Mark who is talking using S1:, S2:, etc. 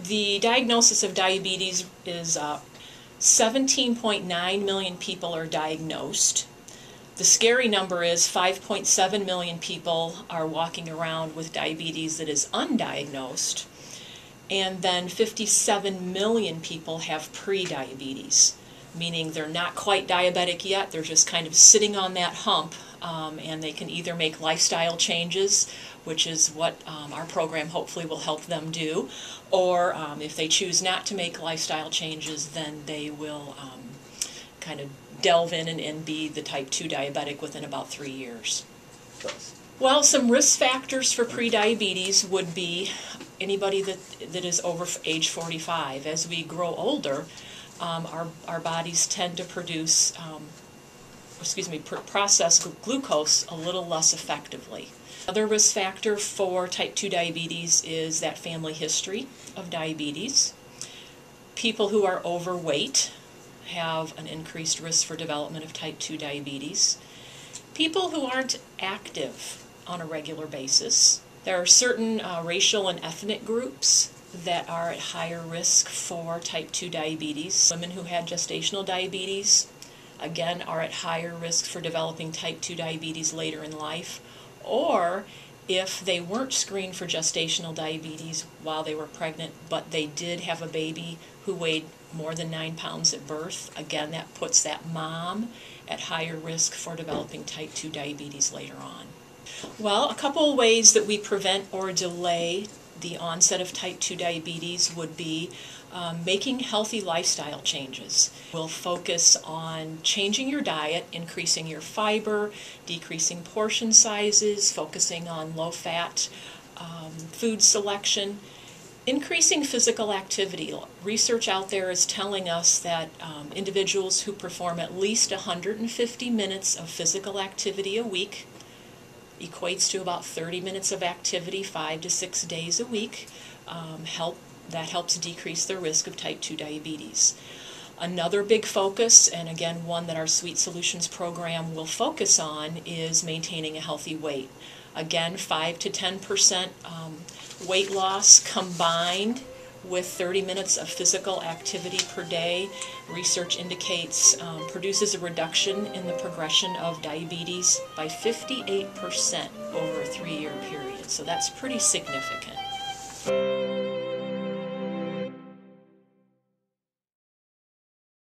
S1: The diagnosis of diabetes is 17.9 million people are diagnosed. The scary number is 5.7 million people are walking around with diabetes that is undiagnosed, and then 57 million people have pre-diabetes, meaning they're not quite diabetic yet, they're just kind of sitting on that hump, and they can either make lifestyle changes, which is what our program hopefully will help them do, or if they choose not to make lifestyle changes, then they will kind of delve in and be the type 2 diabetic within about 3 years. Well, some risk factors for prediabetes would be anybody that is over age 45. As we grow older, our bodies tend to process glucose a little less effectively. Another risk factor for type 2 diabetes is that family history of diabetes. People who are overweight have an increased risk for development of type 2 diabetes. People who aren't active on a regular basis. There are certain racial and ethnic groups that are at higher risk for type 2 diabetes. Women who had gestational diabetes, again, are at higher risk for developing type 2 diabetes later in life. Or if they weren't screened for gestational diabetes while they were pregnant, but they did have a baby who weighed more than 9 pounds at birth, again, that puts that mom at higher risk for developing type 2 diabetes later on. Well, a couple of ways that we prevent or delay the onset of type 2 diabetes would be making healthy lifestyle changes. We'll focus on changing your diet, increasing your fiber, decreasing portion sizes, focusing on low-fat food selection, increasing physical activity. Research out there is telling us that individuals who perform at least 150 minutes of physical activity a week equates to about 30 minutes of activity 5 to 6 days a week. That helps decrease the risk of type 2 diabetes. Another big focus, and again one that our Sweet Solutions program will focus on, is maintaining a healthy weight. Again, 5 to 10% weight loss combined with 30 minutes of physical activity per day, research indicates produces a reduction in the progression of diabetes by 58% over a 3-year period. So that's pretty significant.